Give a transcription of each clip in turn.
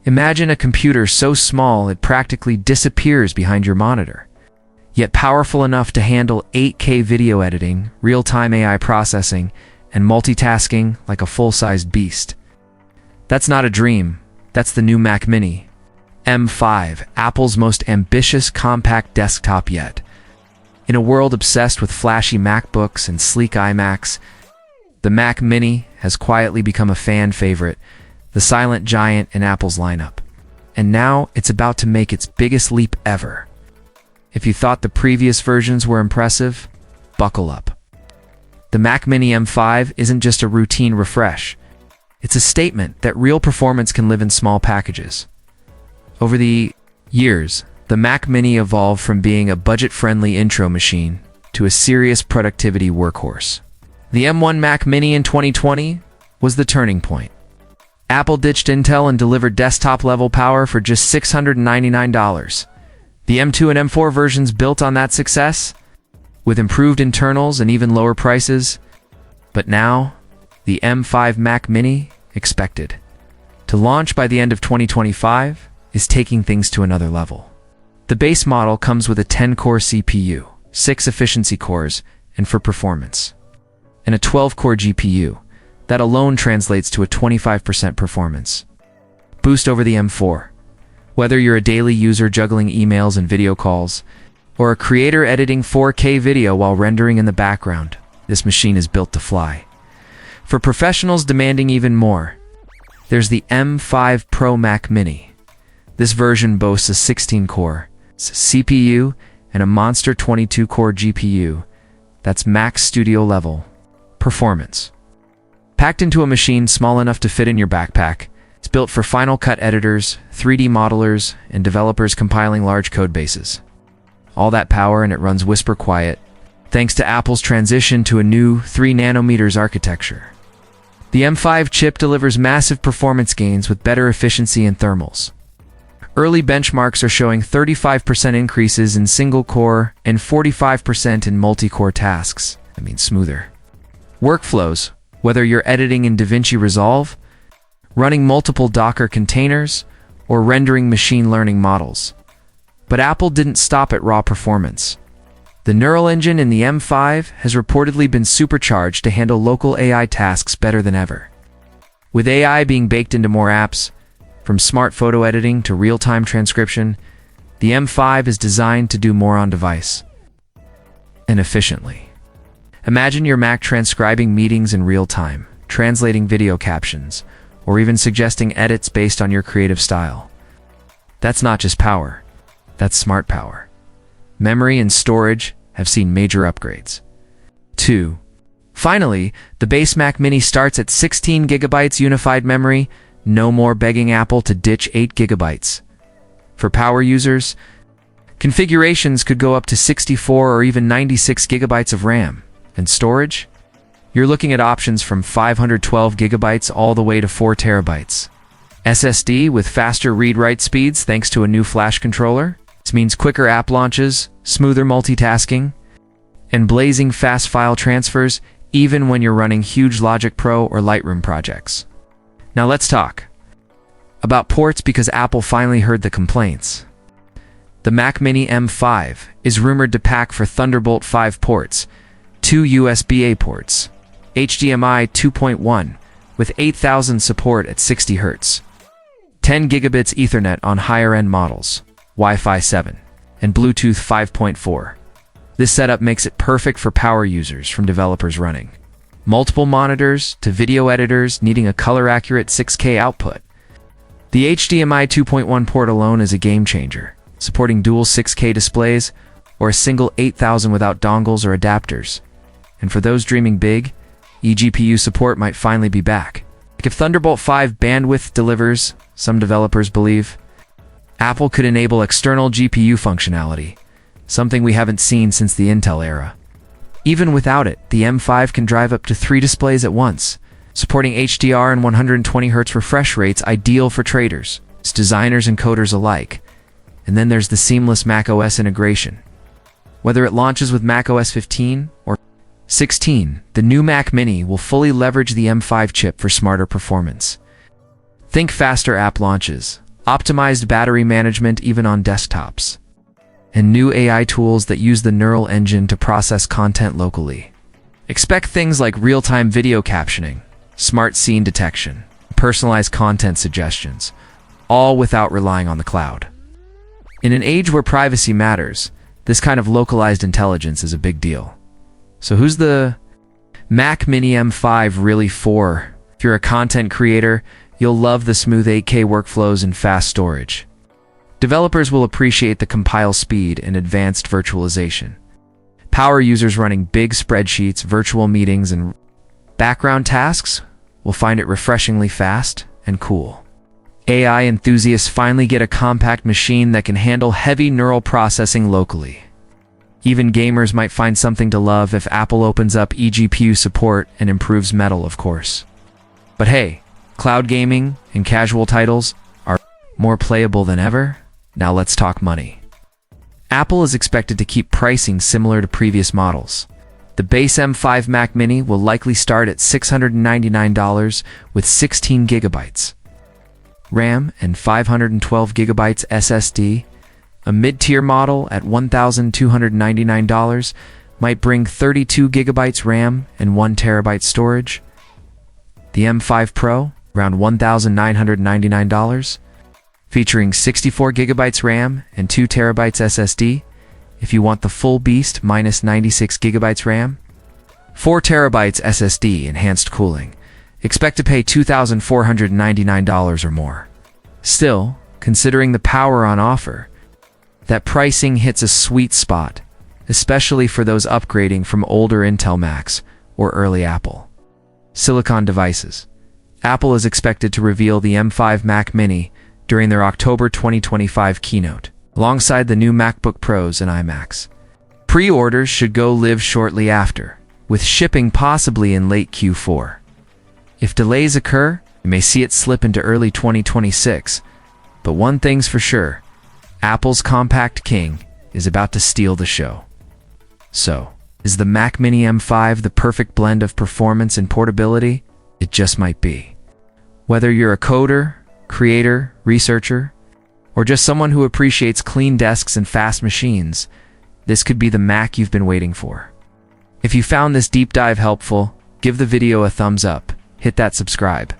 Imagine a computer so small it practically disappears behind your monitor, yet powerful enough to handle 8K video editing, real-time AI processing, and multitasking like a full-sized beast. That's not a dream, that's the new Mac Mini. M5, Apple's most ambitious compact desktop yet. In a world obsessed with flashy MacBooks and sleek iMacs, the Mac Mini has quietly become a fan favorite, the silent giant in Apple's lineup. And now it's about to make its biggest leap ever. If you thought the previous versions were impressive, buckle up. The Mac Mini M5 isn't just a routine refresh. It's a statement that real performance can live in small packages. Over the years, the Mac Mini evolved from being a budget-friendly intro machine to a serious productivity workhorse. The M1 Mac Mini in 2020 was the turning point. Apple ditched Intel and delivered desktop-level power for just $699. The M2 and M4 versions built on that success, with improved internals and even lower prices. But now, the M5 Mac Mini, expected to launch by the end of 2025, is taking things to another level. The base model comes with a 10-core CPU, 6 efficiency cores, and for performance, and a 12-core GPU. That alone translates to a 25% performance boost over the M4. Whether you're a daily user juggling emails and video calls, or a creator editing 4K video while rendering in the background, this machine is built to fly. For professionals demanding even more, there's the M5 Pro Mac Mini. This version boasts a 16-core CPU and a monster 22-core GPU. That's Mac Studio level performance. Packed into a machine small enough to fit in your backpack, it's built for Final Cut editors, 3D modelers, and developers compiling large code bases. All that power and it runs whisper quiet, thanks to Apple's transition to a new 3nm architecture. The M5 chip delivers massive performance gains with better efficiency and thermals. Early benchmarks are showing 35% increases in single-core and 45% in multi-core tasks. Smoother workflows, whether you're editing in DaVinci Resolve, running multiple Docker containers, or rendering machine learning models. But Apple didn't stop at raw performance. The neural engine in the M5 has reportedly been supercharged to handle local AI tasks better than ever. With AI being baked into more apps, from smart photo editing to real-time transcription, the M5 is designed to do more on device, and efficiently. Imagine your Mac transcribing meetings in real time, translating video captions, or even suggesting edits based on your creative style. That's not just power, that's smart power. Memory and storage have seen major upgrades. 2. Finally, the base Mac Mini starts at 16 GB unified memory. No more begging Apple to ditch 8 GB. For power users, configurations could go up to 64 or even 96 GB of RAM. And storage? You're looking at options from 512 GB all the way to 4 TB. SSD with faster read-write speeds thanks to a new flash controller. This means quicker app launches, smoother multitasking, and blazing fast file transfers even when you're running huge Logic Pro or Lightroom projects. Now let's talk about ports because Apple finally heard the complaints. The Mac Mini M5 is rumored to pack for Thunderbolt 5 ports, 2 USB-A ports, HDMI 2.1 with 8000 support at 60 Hz, 10 gigabits Ethernet on higher-end models, Wi-Fi 7, and Bluetooth 5.4. This setup makes it perfect for power users from developers running multiple monitors to video editors needing a color-accurate 6K output. The HDMI 2.1 port alone is a game-changer, supporting dual 6K displays or a single 8000 without dongles or adapters. And for those dreaming big, eGPU support might finally be back. If Thunderbolt 5 bandwidth delivers, some developers believe, Apple could enable external GPU functionality, something we haven't seen since the Intel era. Even without it, the M5 can drive up to 3 displays at once, supporting HDR and 120Hz refresh rates ideal for traders, designers and coders alike. And then there's the seamless macOS integration. Whether it launches with macOS 15 or 16, the new Mac Mini will fully leverage the M5 chip for smarter performance. Think faster app launches, optimized battery management even on desktops, and new AI tools that use the neural engine to process content locally. Expect things like real-time video captioning, smart scene detection, personalized content suggestions, all without relying on the cloud. In an age where privacy matters, this kind of localized intelligence is a big deal. So who's the Mac Mini M5 really for? If you're a content creator, you'll love the smooth 8K workflows and fast storage. Developers will appreciate the compile speed and advanced virtualization. Power users running big spreadsheets, virtual meetings, and background tasks will find it refreshingly fast and cool. AI enthusiasts finally get a compact machine that can handle heavy neural processing locally. Even gamers might find something to love if Apple opens up eGPU support and improves Metal, of course. But hey, cloud gaming and casual titles are more playable than ever. Now let's talk money. Apple is expected to keep pricing similar to previous models. The base M5 Mac Mini will likely start at $699 with 16 GB RAM and 512 GB SSD. A mid-tier model at $1,299 might bring 32 GB RAM and 1 TB storage. The M5 Pro, around $1,999, featuring 64 GB RAM and 2 TB SSD. If you want the full beast, minus 96 GB RAM, 4 TB SSD, enhanced cooling. Expect to pay $2,499 or more. Still, considering the power on offer, that pricing hits a sweet spot, especially for those upgrading from older Intel Macs or early Apple Silicon devices. Apple is expected to reveal the M5 Mac Mini during their October 2025 keynote, alongside the new MacBook Pros and iMacs. Pre-orders should go live shortly after, with shipping possibly in late Q4. If delays occur, you may see it slip into early 2026, but one thing's for sure, Apple's Compact King is about to steal the show. So, is the Mac Mini M5 the perfect blend of performance and portability? It just might be. Whether you're a coder, creator, researcher, or just someone who appreciates clean desks and fast machines, this could be the Mac you've been waiting for. If you found this deep dive helpful, give the video a thumbs up, hit that subscribe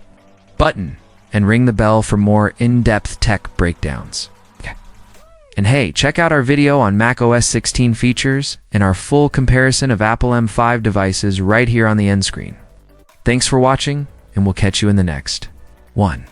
button, and ring the bell for more in-depth tech breakdowns. And hey, check out our video on macOS 16 features and our full comparison of Apple M5 devices right here on the end screen. Thanks for watching, and we'll catch you in the next one.